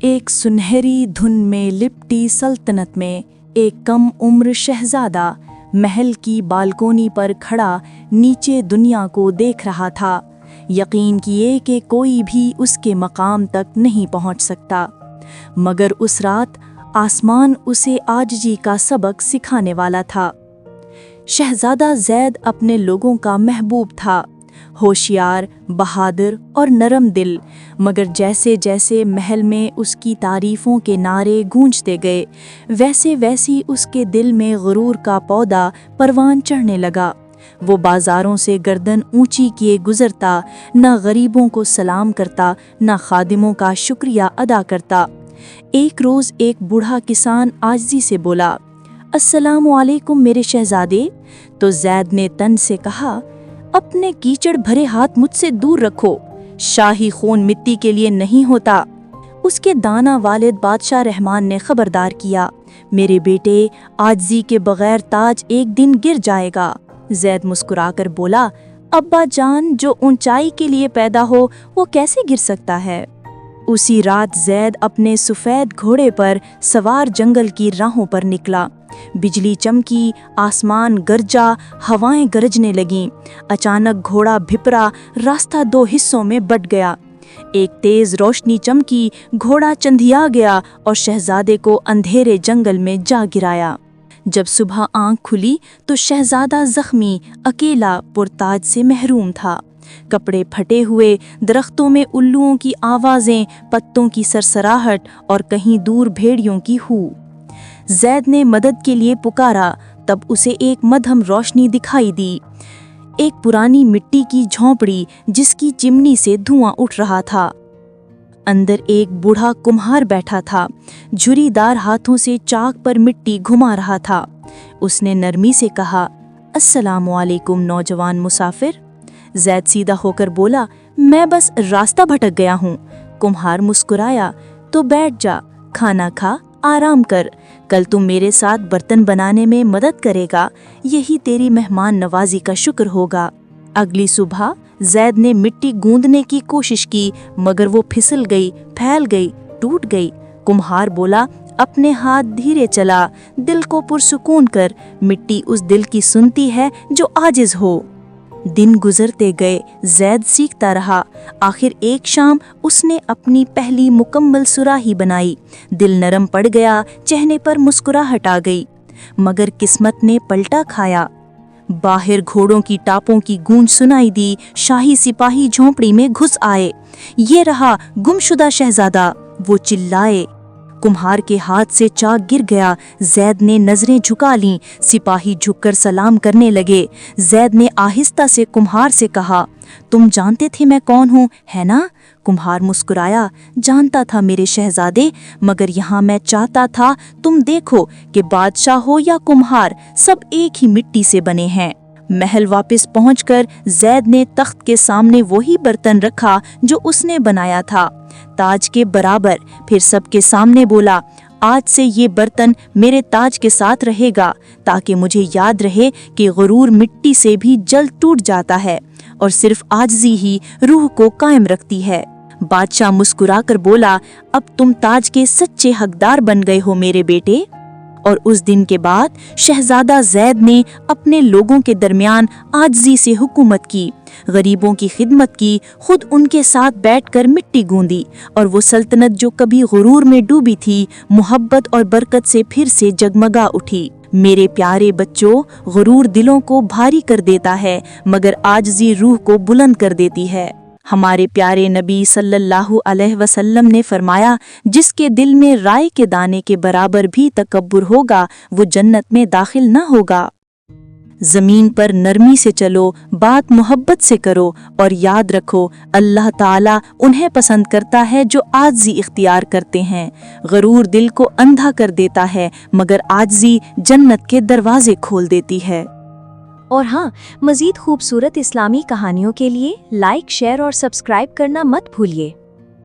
एक सुनहरी धुन में लिपटी सल्तनत में एक कम उम्र शहजादा महल की बालकोनी पर खड़ा नीचे दुनिया को देख रहा था। यकीन किए कि कोई भी उसके मकाम तक नहीं पहुंच सकता, मगर उस रात आसमान उसे आजिज़ी का सबक सिखाने वाला था। शहजादा ज़ैद अपने लोगों का महबूब था, होशियार, बहादुर और नरम दिल, मगर जैसे जैसे महल में उसकी तारीफ़ों के नारे गूंजते गए, वैसे वैसी उसके दिल में गुरूर का पौधा परवान चढ़ने लगा। वो बाज़ारों से गर्दन ऊंची किए गुज़रता, न गरीबों को सलाम करता, न खादिमों का शुक्रिया अदा करता। एक रोज़ एक बूढ़ा किसान आजिज़ी से बोला, अस्सलामु अलैकुम मेरे शहजादे। तो ज़ैद ने तन से कहा, अपने कीचड़ भरे हाथ मुझसे दूर रखो, शाही खून मिट्टी के लिए नहीं होता। उसके दाना वालिद बादशाह रहमान ने खबरदार किया, मेरे बेटे, आजिज़ी के बगैर ताज एक दिन गिर जाएगा। ज़ैद मुस्कुराकर बोला, अब्बा जान, जो ऊंचाई के लिए पैदा हो वो कैसे गिर सकता है। उसी रात ज़ैद अपने सफ़ेद घोड़े पर सवार जंगल की राहों पर निकला। बिजली चमकी, आसमान गरजा, हवाएं गरजने लगीं। अचानक घोड़ा भिपरा, रास्ता दो हिस्सों में बट गया। एक तेज रोशनी चमकी, घोड़ा चंधिया गया और शहजादे को अंधेरे जंगल में जा गिराया। जब सुबह आंख खुली तो शहजादा जख्मी, अकेला, पुरताज से महरूम था। कपड़े फटे हुए, दरख्तों में उल्लुओं की आवाज़ें, पत्तों की सरसराहट और कहीं दूर भेड़ियों की हू। ज़ैद ने मदद के लिए पुकारा, तब उसे एक मध्यम रोशनी दिखाई दी। एक पुरानी मिट्टी की झोंपड़ी जिसकी चिमनी से धुआं उठ रहा था। अंदर एक बूढ़ा कुम्हार बैठा था, झुरीदार हाथों से चाक पर मिट्टी घुमा रहा था। उसने नरमी से कहा, अस्सलामु अलैकुम नौजवान मुसाफिर। ज़ैद सीधा होकर बोला, मैं बस रास्ता भटक गया हूँ। कुम्हार मुस्कुराया, तो बैठ जा, खाना खा, आराम कर, कल तुम मेरे साथ बर्तन बनाने में मदद करेगा, यही तेरी मेहमान नवाजी का शुक्र होगा। अगली सुबह ज़ैद ने मिट्टी गूंदने की कोशिश की, मगर वो फिसल गई, फैल गई, टूट गई। कुम्हार बोला, अपने हाथ धीरे चला, दिल को पुरसुकून कर, मिट्टी उस दिल की सुनती है जो आजिज़ हो। दिन गुजरते गए, ज़ैद सीखता रहा। आखिर एक शाम उसने अपनी पहली मुकम्मल सुराही बनाई। दिल नरम पड़ गया, चेहरे पर मुस्कुराहट आ गई। मगर किस्मत ने पलटा खाया। बाहर घोड़ों की टापों की गूंज सुनाई दी, शाही सिपाही झोंपड़ी में घुस आए। ये रहा गुमशुदा शहजादा, वो चिल्लाए। कुम्हार के हाथ से चाक गिर गया। ज़ैद ने नजरें झुका लीं, सिपाही झुककर सलाम करने लगे। ज़ैद ने आहिस्ता से कुम्हार से कहा, तुम जानते थे मैं कौन हूँ, है ना? कुम्हार मुस्कुराया, जानता था मेरे शहजादे, मगर यहाँ मैं चाहता था तुम देखो कि बादशाह हो या कुम्हार, सब एक ही मिट्टी से बने हैं। महल वापस पहुंचकर ज़ैद ने तख्त के सामने वही बर्तन रखा जो उसने बनाया था, ताज के बराबर। फिर सबके सामने बोला, आज से ये बर्तन मेरे ताज के साथ रहेगा, ताकि मुझे याद रहे कि गुरूर मिट्टी से भी जल्द टूट जाता है और सिर्फ आजिज़ी ही रूह को कायम रखती है। बादशाह मुस्कुराकर बोला, अब तुम ताज के सच्चे हकदार बन गए हो मेरे बेटे। और उस दिन के बाद शहजादा ज़ैद ने अपने लोगों के दरमियान आजिज़ी से हुकूमत की, गरीबों की खिदमत की, खुद उनके साथ बैठकर मिट्टी गूंदी, और वो सल्तनत जो कभी गुरूर में डूबी थी, मोहब्बत और बरकत से फिर से जगमगा उठी। मेरे प्यारे बच्चों, गुरूर दिलों को भारी कर देता है, मगर आजिज़ी रूह को बुलंद कर देती है। हमारे प्यारे नबी सल्लल्लाहु अलैहि वसल्लम ने फरमाया, जिसके दिल में राई के दाने के बराबर भी तकब्बुर होगा, वो जन्नत में दाखिल न होगा। ज़मीन पर नरमी से चलो, बात मोहब्बत से करो, और याद रखो, अल्लाह ताला उन्हें पसंद करता है जो आजिज़ी इख्तियार करते हैं। गरूर दिल को अंधा कर देता है, मगर आजिज़ी जन्नत के दरवाजे खोल देती है। और हाँ, मज़ीद खूबसूरत इस्लामी कहानियों के लिए लाइक, शेयर और सब्सक्राइब करना मत भूलिए।